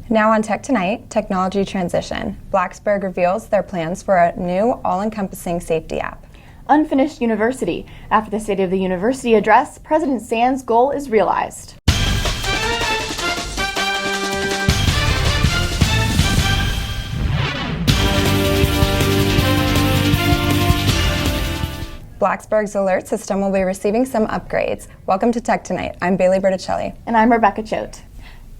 Now on Tech Tonight, technology transition. Blacksburg reveals their plans for a new all-encompassing safety app. Unfinished University. After the State of the University address, President Sands' goal is realized. Blacksburg's alert system will be receiving some upgrades. Welcome to Tech Tonight. I'm Bailey Berticelli. And I'm Rebecca Choate.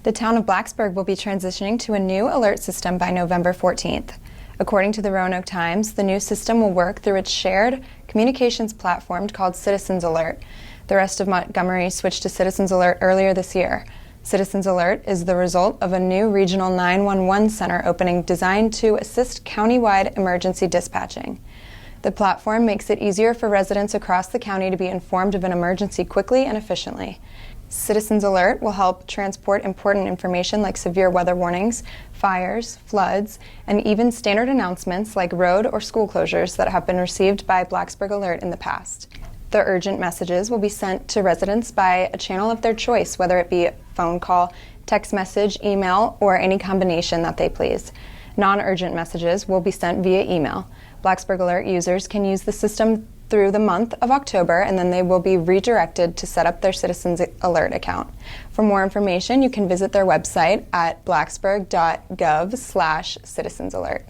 The town of Blacksburg will be transitioning to a new alert system by November 14th. According to the Roanoke Times, the new system will work through its shared communications platform called Citizens Alert. The rest of Montgomery switched to Citizens Alert earlier this year. Citizens Alert is the result of a new regional 911 center opening designed to assist countywide emergency dispatching. The platform makes it easier for residents across the county to be informed of an emergency quickly and efficiently. Citizens Alert will help transport important information like severe weather warnings, fires, floods, and even standard announcements like road or school closures that have been received by Blacksburg Alert in the past. The urgent messages will be sent to residents by a channel of their choice, whether it be a phone call, text message, email, or any combination that they please. Non-urgent messages will be sent via email. Blacksburg Alert users can use the system through the month of October, and then they will be redirected to set up their Citizens Alert account. For more information, you can visit their website at blacksburg.gov/citizensalert.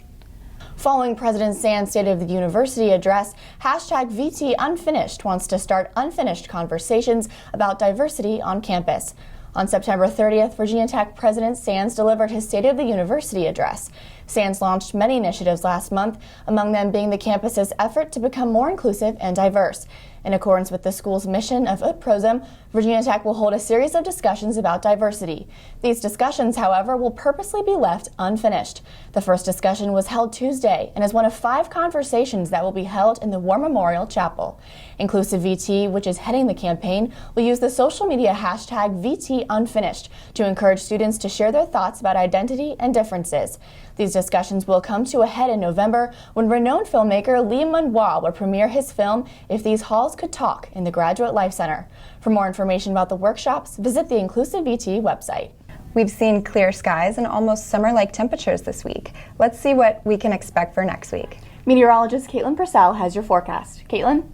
Following President Sands' State of the University address, #VTUnfinished wants to start unfinished conversations about diversity on campus. On September 30th, Virginia Tech President Sands delivered his State of the University address. Sands launched many initiatives last month, among them being the campus's effort to become more inclusive and diverse. In accordance with the school's mission of Ut Prosim, Virginia Tech will hold a series of discussions about diversity. These discussions, however, will purposely be left unfinished. The first discussion was held Tuesday and is one of 5 conversations that will be held in the War Memorial Chapel. Inclusive VT, which is heading the campaign, will use the social media hashtag #VTUnfinished to encourage students to share their thoughts about identity and differences. These discussions will come to a head in November when renowned filmmaker Lee Mun-hwa will premiere his film If These Halls Could Talk in the Graduate Life Center. For more information about the workshops, visit the Inclusive VT website. We've seen clear skies and almost summer-like temperatures this week. Let's see what we can expect for next week. Meteorologist Caitlin Purcell has your forecast. Caitlin?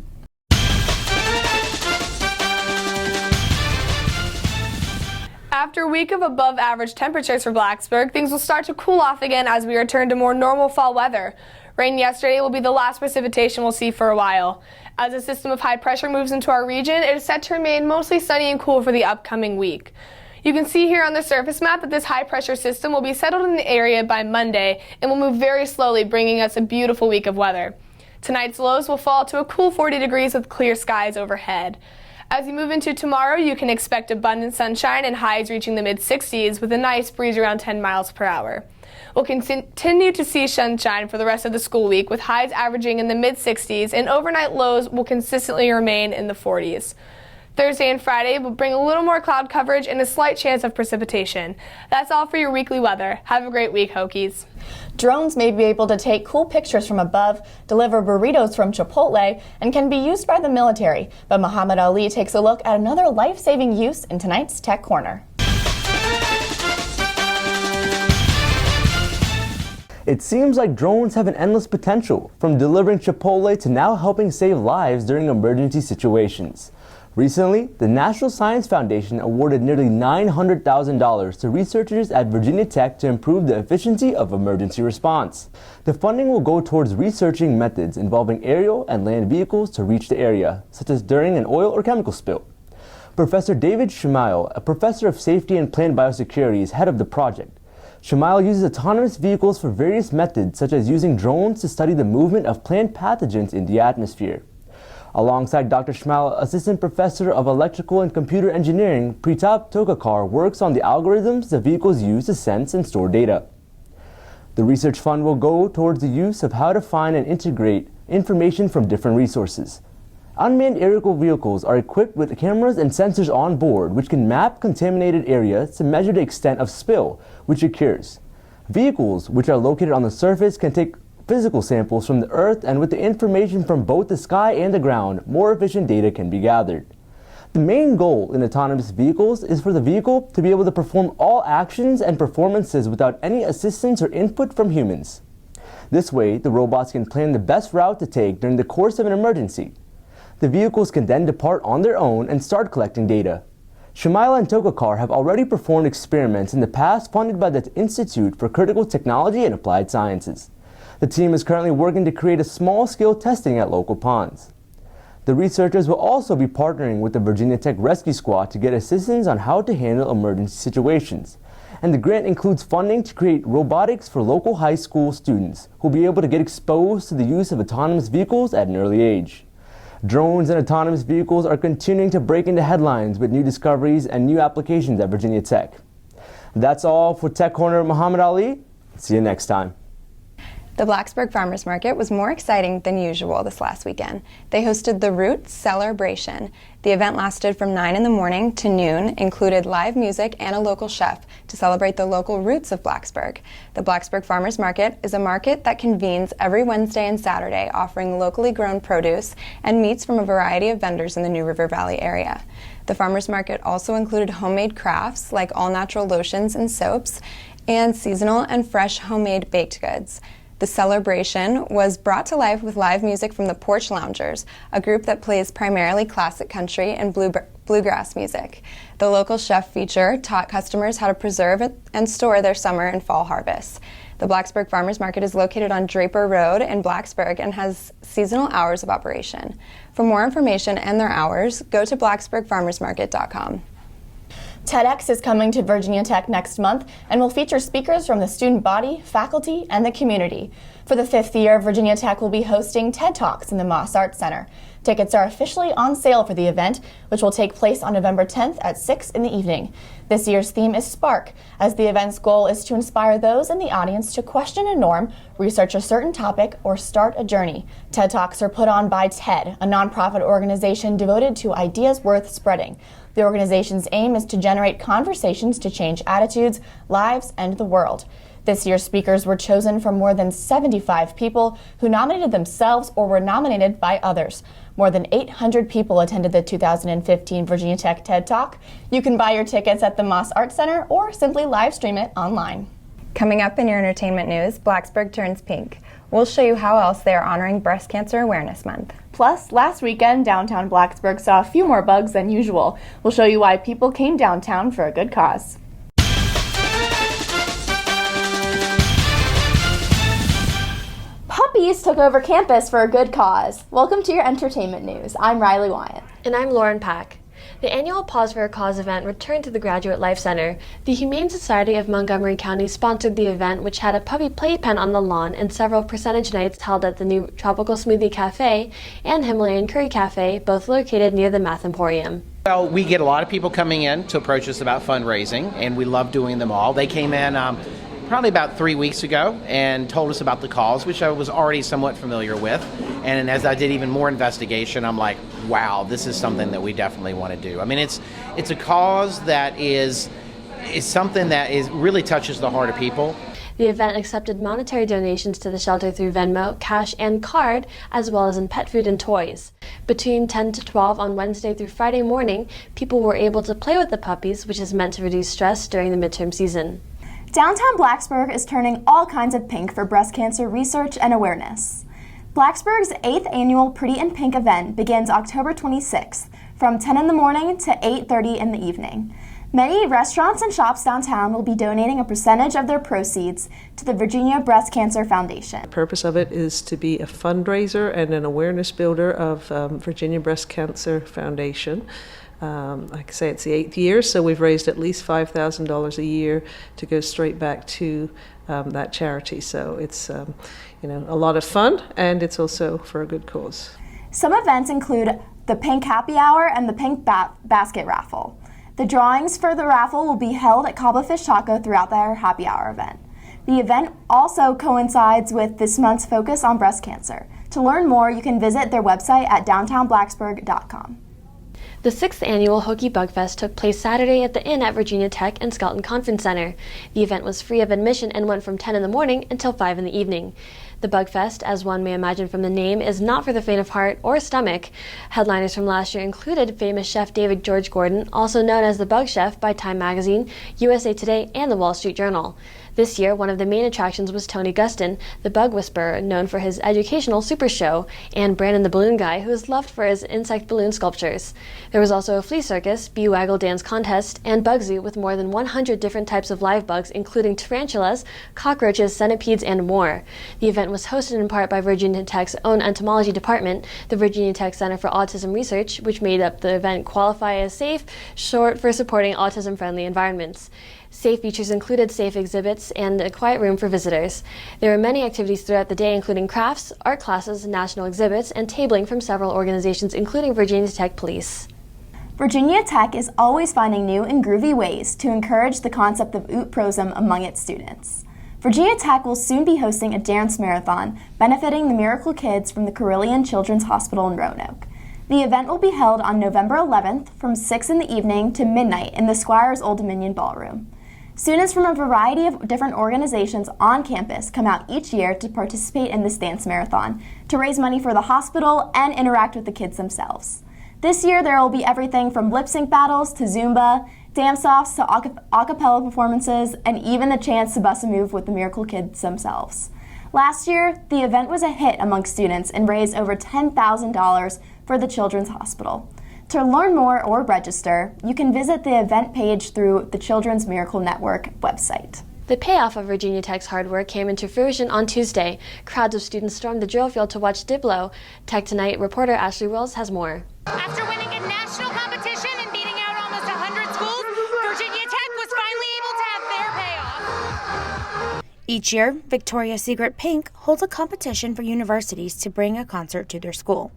After a week of above-average temperatures for Blacksburg, things will start to cool off again as we return to more normal fall weather. Rain yesterday will be the last precipitation we'll see for a while. As a system of high pressure moves into our region, it is set to remain mostly sunny and cool for the upcoming week. You can see here on the surface map that this high-pressure system will be settled in the area by Monday and will move very slowly, bringing us a beautiful week of weather. Tonight's lows will fall to a cool 40 degrees with clear skies overhead. As you move into tomorrow, you can expect abundant sunshine and highs reaching the mid-60s with a nice breeze around 10 miles per hour. We'll continue to see sunshine for the rest of the school week with highs averaging in the mid-60s and overnight lows will consistently remain in the 40s. Thursday and Friday will bring a little more cloud coverage and a slight chance of precipitation. That's all for your weekly weather. Have a great week, Hokies. Drones may be able to take cool pictures from above, deliver burritos from Chipotle, and can be used by the military. But Muhammad Ali takes a look at another life-saving use in tonight's Tech Corner. It seems like drones have an endless potential, from delivering Chipotle to now helping save lives during emergency situations. Recently, the National Science Foundation awarded nearly $900,000 to researchers at Virginia Tech to improve the efficiency of emergency response. The funding will go towards researching methods involving aerial and land vehicles to reach the area, such as during an oil or chemical spill. Professor David Shumail, a professor of safety and plant biosecurity, is head of the project. Shumail uses autonomous vehicles for various methods, such as using drones to study the movement of plant pathogens in the atmosphere. Alongside Dr. Shumail, Assistant Professor of Electrical and Computer Engineering, Pritap Tokekar, works on the algorithms the vehicles use to sense and store data. The research fund will go towards the use of how to find and integrate information from different resources. Unmanned aerial vehicles are equipped with cameras and sensors on board, which can map contaminated areas to measure the extent of spill, which occurs. Vehicles, which are located on the surface, can take physical samples from the earth, and with the information from both the sky and the ground, more efficient data can be gathered. The main goal in autonomous vehicles is for the vehicle to be able to perform all actions and performances without any assistance or input from humans. This way, the robots can plan the best route to take during the course of an emergency. The vehicles can then depart on their own and start collecting data. Shumila and Tokakar have already performed experiments in the past funded by the Institute for Critical Technology and Applied Sciences. The team is currently working to create a small-scale testing at local ponds. The researchers will also be partnering with the Virginia Tech Rescue Squad to get assistance on how to handle emergency situations. And the grant includes funding to create robotics for local high school students who will be able to get exposed to the use of autonomous vehicles at an early age. Drones and autonomous vehicles are continuing to break into headlines with new discoveries and new applications at Virginia Tech. That's all for Tech Corner. Muhammad Ali. See you next time. The Blacksburg Farmers Market was more exciting than usual this last weekend. They hosted the Root Celebration. The event lasted from 9 in the morning to noon, included live music and a local chef to celebrate the local roots of Blacksburg. The Blacksburg Farmers Market is a market that convenes every Wednesday and Saturday, offering locally grown produce and meats from a variety of vendors in the New River Valley area. The farmers market also included homemade crafts like all-natural lotions and soaps, and seasonal and fresh homemade baked goods. The celebration was brought to life with live music from the Porch Loungers, a group that plays primarily classic country and bluegrass music. The local chef feature taught customers how to preserve and store their summer and fall harvests. The Blacksburg Farmers Market is located on Draper Road in Blacksburg and has seasonal hours of operation. For more information and their hours, go to blacksburgfarmersmarket.com. TEDx is coming to Virginia Tech next month and will feature speakers from the student body, faculty, and the community. For the 5th year, Virginia Tech will be hosting TED Talks in the Moss Arts Center. Tickets are officially on sale for the event, which will take place on November 10th at 6 in the evening. This year's theme is Spark, as the event's goal is to inspire those in the audience to question a norm, research a certain topic, or start a journey. TED Talks are put on by TED, a nonprofit organization devoted to ideas worth spreading. The organization's aim is to generate conversations to change attitudes, lives, and the world. This year's speakers were chosen from more than 75 people who nominated themselves or were nominated by others. More than 800 people attended the 2015 Virginia Tech TED Talk. You can buy your tickets at the Moss Arts Center or simply live stream it online. Coming up in your entertainment news, Blacksburg turns pink. We'll show you how else they are honoring Breast Cancer Awareness Month. Plus, last weekend, downtown Blacksburg saw a few more bugs than usual. We'll show you why people came downtown for a good cause. Puppies took over campus for a good cause. Welcome to your entertainment news. I'm Riley Wyatt. And I'm Lauren Pack. The annual Pause for a Cause event returned to the Graduate Life Center. The Humane Society of Montgomery County sponsored the event, which had a puppy playpen on the lawn and several percentage nights held at the new Tropical Smoothie Cafe and Himalayan Curry Cafe, both located near the Math Emporium. Well, we get a lot of people coming in to approach us about fundraising, and we love doing them all. They came in probably about 3 weeks ago and told us about the cause, which I was already somewhat familiar with. And as I did even more investigation, I'm like, wow, this is something that we definitely want to do. I mean, it's a cause that is something that really touches the heart of people. The event accepted monetary donations to the shelter through Venmo, cash, and card, as well as in pet food and toys. Between 10 to 12 on Wednesday through Friday morning, people were able to play with the puppies, which is meant to reduce stress during the midterm season. Downtown Blacksburg is turning all kinds of pink for breast cancer research and awareness. Blacksburg's 8th annual Pretty in Pink event begins October 26th from 10 in the morning to 8:30 in the evening. Many restaurants and shops downtown will be donating a percentage of their proceeds to the Virginia Breast Cancer Foundation. The purpose of it is to be a fundraiser and an awareness builder of Virginia Breast Cancer Foundation. Like I say, it's the 8th year, so we've raised at least $5,000 a year to go straight back to that charity. So it's a lot of fun, and it's also for a good cause. Some events include the Pink Happy Hour and the Pink Basket Raffle. The drawings for the raffle will be held at Cabo Fish Taco throughout their happy hour event. The event also coincides with this month's focus on breast cancer. To learn more, you can visit their website at downtownblacksburg.com. The 6th annual Hokie Bug Fest took place Saturday at the Inn at Virginia Tech and Skelton Conference Center. The event was free of admission and went from 10 in the morning until 5 in the evening. The Bugfest, as one may imagine from the name, is not for the faint of heart or stomach. Headliners from last year included famous chef David George Gordon, also known as the Bug Chef by Time Magazine, USA Today, and the Wall Street Journal. This year, one of the main attractions was Tony Guston, the bug whisperer known for his educational super show, and Brandon the Balloon Guy, who is loved for his insect balloon sculptures. There was also a flea circus, bee waggle dance contest, and bug zoo with more than 100 different types of live bugs, including tarantulas, cockroaches, centipedes, and more. The event was hosted in part by Virginia Tech's own entomology department, the Virginia Tech Center for Autism Research, which made up the event qualify as SAFE, short for supporting autism-friendly environments. SAFE features included safe exhibits and a quiet room for visitors. There were many activities throughout the day, including crafts, art classes, national exhibits, and tabling from several organizations, including Virginia Tech Police. Virginia Tech is always finding new and groovy ways to encourage the concept of oot prosum among its students. Virginia Tech will soon be hosting a dance marathon benefiting the Miracle Kids from the Carilion Children's Hospital in Roanoke. The event will be held on November 11th from 6 in the evening to midnight in the Squires Old Dominion Ballroom. Students from a variety of different organizations on campus come out each year to participate in this dance marathon, to raise money for the hospital and interact with the kids themselves. This year there will be everything from lip sync battles to Zumba, dance-offs to a cappella performances, and even the chance to bust a move with the Miracle Kids themselves. Last year, the event was a hit among students and raised over $10,000 for the Children's Hospital. To learn more or register, you can visit the event page through the Children's Miracle Network website. The payoff of Virginia Tech's hard work came into fruition on Tuesday. Crowds of students stormed the drill field to watch Diplo. Tech Tonight reporter Ashley Wills has more. After winning a national competition and beating out almost 100 schools, Virginia Tech was finally able to have their payoff. Each year, Victoria's Secret Pink holds a competition for universities to bring a concert to their school.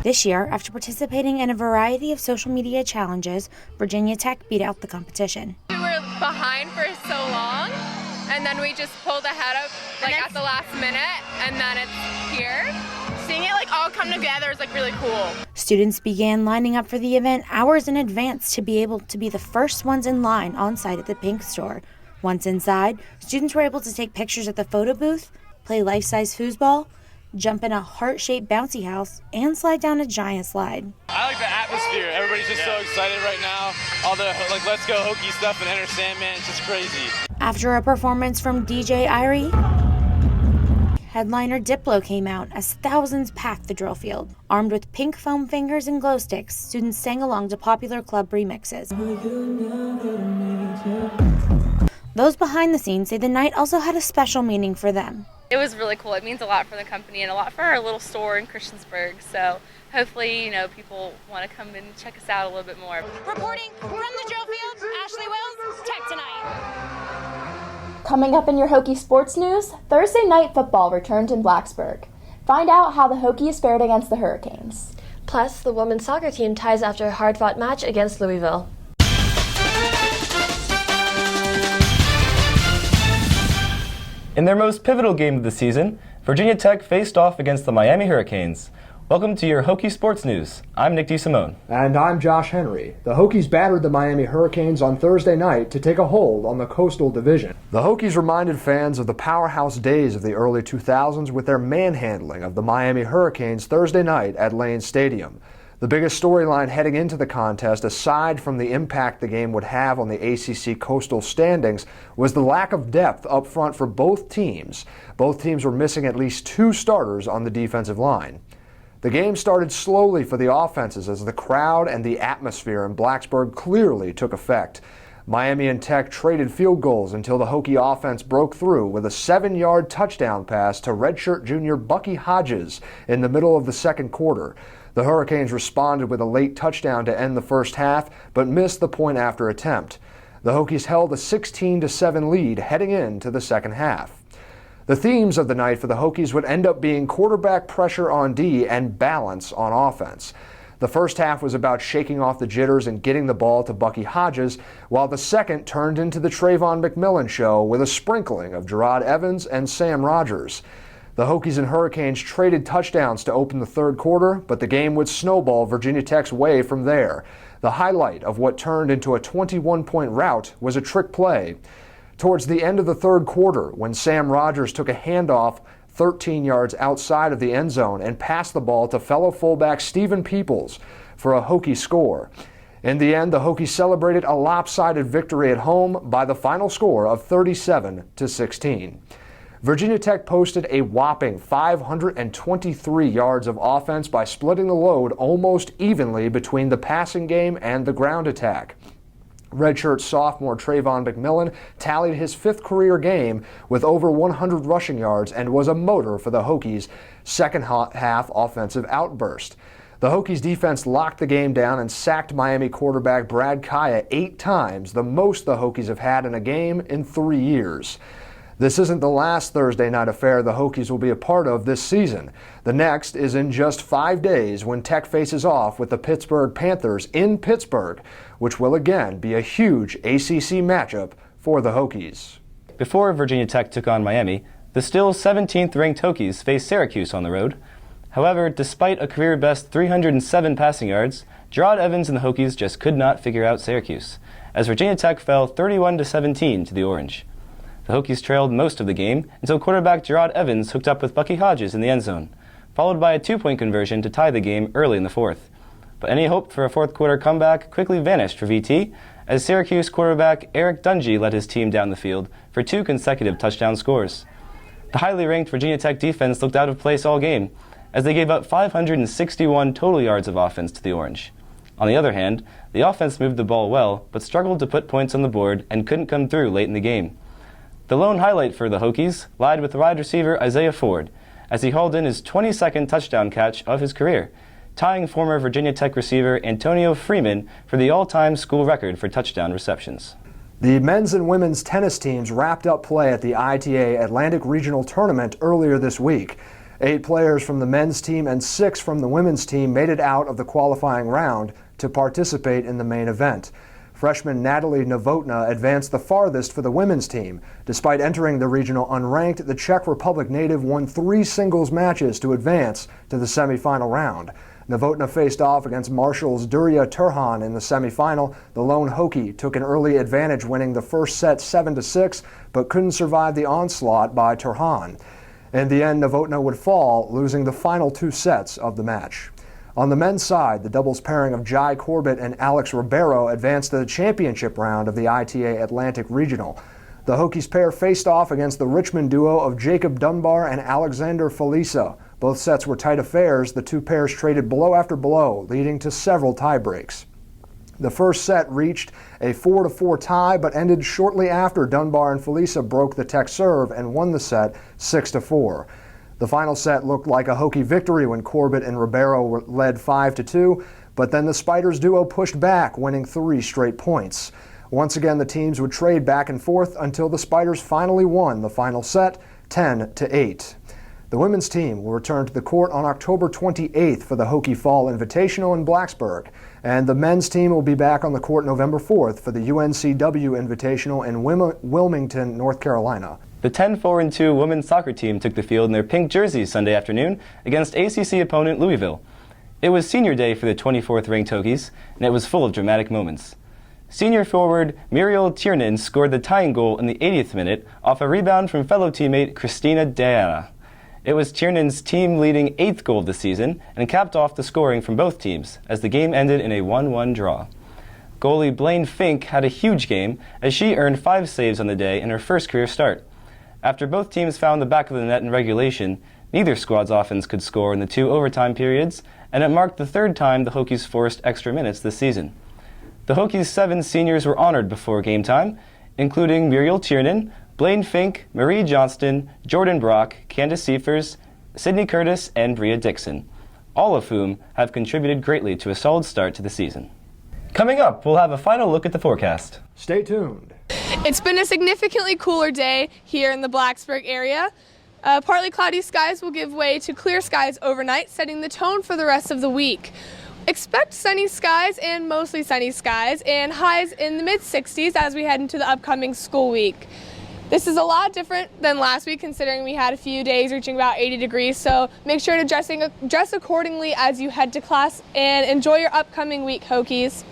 This year, after participating in a variety of social media challenges, Virginia Tech beat out the competition. We were behind for so long, and then we just pulled ahead at the last minute, and then it's here. Seeing it all come together is really cool. Students began lining up for the event hours in advance to be able to be the first ones in line on site at the Pink store. Once inside, students were able to take pictures at the photo booth, play life-size foosball, jump in a heart-shaped bouncy house, and slide down a giant slide. I like the atmosphere. Everybody's just so excited right now. All the Let's Go Hokie stuff and Enter Sandman, it's just crazy. After a performance from DJ Irie, headliner Diplo came out as thousands packed the drill field. Armed with pink foam fingers and glow sticks, students sang along to popular club remixes. Those behind the scenes say the night also had a special meaning for them. It was really cool. It means a lot for the company and a lot for our little store in Christiansburg. So hopefully, people want to come and check us out a little bit more. Reporting from the drill field, Ashley Wills, Tech Tonight. Coming up in your Hokie sports news, Thursday night football returned in Blacksburg. Find out how the Hokies fared against the Hurricanes. Plus, the women's soccer team ties after a hard-fought match against Louisville. In their most pivotal game of the season, Virginia Tech faced off against the Miami Hurricanes. Welcome to your Hokie Sports News. I'm Nick DeSimone. And I'm Josh Henry. The Hokies battered the Miami Hurricanes on Thursday night to take a hold on the Coastal Division. The Hokies reminded fans of the powerhouse days of the early 2000s with their manhandling of the Miami Hurricanes Thursday night at Lane Stadium. The biggest storyline heading into the contest, aside from the impact the game would have on the ACC Coastal standings, was the lack of depth up front for both teams. Both teams were missing at least 2 starters on the defensive line. The game started slowly for the offenses as the crowd and the atmosphere in Blacksburg clearly took effect. Miami and Tech traded field goals until the Hokie offense broke through with a 7-yard touchdown pass to redshirt junior Bucky Hodges in the middle of the second quarter. The Hurricanes responded with a late touchdown to end the first half, but missed the point-after attempt. The Hokies held a 16-7 lead heading into the second half. The themes of the night for the Hokies would end up being quarterback pressure on D and balance on offense. The first half was about shaking off the jitters and getting the ball to Bucky Hodges, while the second turned into the Trayvon McMillan show with a sprinkling of Gerard Evans and Sam Rogers. The Hokies and Hurricanes traded touchdowns to open the third quarter, but the game would snowball Virginia Tech's way from there. The highlight of what turned into a 21-point rout was a trick play. Towards the end of the third quarter, when Sam Rogers took a handoff 13 yards outside of the end zone and passed the ball to fellow fullback Stephen Peoples for a Hokie score. In the end, the Hokies celebrated a lopsided victory at home by the final score of 37-16. Virginia Tech posted a whopping 523 yards of offense by splitting the load almost evenly between the passing game and the ground attack. Redshirt sophomore Trayvon McMillan tallied his 5th career game with over 100 rushing yards and was a motor for the Hokies' second half offensive outburst. The Hokies defense locked the game down and sacked Miami quarterback Brad Kaya 8 times, the most the Hokies have had in a game in 3 years. This isn't the last Thursday night affair the Hokies will be a part of this season. The next is in just 5 days when Tech faces off with the Pittsburgh Panthers in Pittsburgh, which will again be a huge ACC matchup for the Hokies. Before Virginia Tech took on Miami, the still 17th ranked Hokies faced Syracuse on the road. However, despite a career-best 307 passing yards, Gerard Evans and the Hokies just could not figure out Syracuse, as Virginia Tech fell 31-17 to the Orange. The Hokies trailed most of the game until quarterback Gerard Evans hooked up with Bucky Hodges in the end zone, followed by a 2-point conversion to tie the game early in the fourth. But any hope for a fourth-quarter comeback quickly vanished for VT, as Syracuse quarterback Eric Dungy led his team down the field for 2 consecutive touchdown scores. The highly ranked Virginia Tech defense looked out of place all game, as they gave up 561 total yards of offense to the Orange. On the other hand, the offense moved the ball well, but struggled to put points on the board and couldn't come through late in the game. The lone highlight for the Hokies lied with the wide receiver Isaiah Ford, as he hauled in his 22nd touchdown catch of his career, tying former Virginia Tech receiver Antonio Freeman for the all-time school record for touchdown receptions. The men's and women's tennis teams wrapped up play at the ITA Atlantic Regional Tournament earlier this week. 8 players from the men's team and 6 from the women's team made it out of the qualifying round to participate in the main event. Freshman Natalie Novotná advanced the farthest for the women's team. Despite entering the regional unranked, the Czech Republic native won 3 singles matches to advance to the semifinal round. Novotná faced off against Marshall's Durya Turhan in the semifinal. The lone Hokie took an early advantage, winning the first set 7-6, but couldn't survive the onslaught by Turhan. In the end, Novotná would fall, losing the final 2 sets of the match. On the men's side, the doubles pairing of Jai Corbett and Alex Ribeiro advanced to the championship round of the ITA Atlantic Regional. The Hokies pair faced off against the Richmond duo of Jacob Dunbar and Alexander Felisa. Both sets were tight affairs. The 2 pairs traded blow after blow, leading to several tie breaks. The first set reached a 4-4 tie, but ended shortly after Dunbar and Felisa broke the Tech serve and won the set 6-4. The final set looked like a Hokie victory when Corbett and Ribeiro led 5-2, but then the Spiders duo pushed back, winning 3 straight points. Once again, the teams would trade back and forth until the Spiders finally won the final set 10-8. The women's team will return to the court on October 28th for the Hokie Fall Invitational in Blacksburg, and the men's team will be back on the court November 4th for the UNCW Invitational in Wilmington, North Carolina. The 10-4-2 women's soccer team took the field in their pink jerseys Sunday afternoon against ACC opponent Louisville. It was senior day for the 24th ranked Hokies, and it was full of dramatic moments. Senior forward Muriel Tiernan scored the tying goal in the 80th minute off a rebound from fellow teammate Christina Diana. It was Tiernan's team-leading 8th goal of the season and capped off the scoring from both teams as the game ended in a 1-1 draw. Goalie Blaine Fink had a huge game as she earned 5 saves on the day in her first career start. After both teams found the back of the net in regulation, neither squad's offense could score in the 2 overtime periods, and it marked the 3rd time the Hokies forced extra minutes this season. The Hokies' 7 seniors were honored before game time, including Muriel Tiernan, Blaine Fink, Marie Johnston, Jordan Brock, Candace Seifers, Sydney Curtis, and Bria Dixon, all of whom have contributed greatly to a solid start to the season. Coming up, we'll have a final look at the forecast. Stay tuned. It's been a significantly cooler day here in the Blacksburg area. Partly cloudy skies will give way to clear skies overnight, setting the tone for the rest of the week. Expect sunny skies and mostly sunny skies and highs in the mid-60s as we head into the upcoming school week. This is a lot different than last week, considering we had a few days reaching about 80 degrees, so make sure to dress accordingly as you head to class and enjoy your upcoming week, Hokies.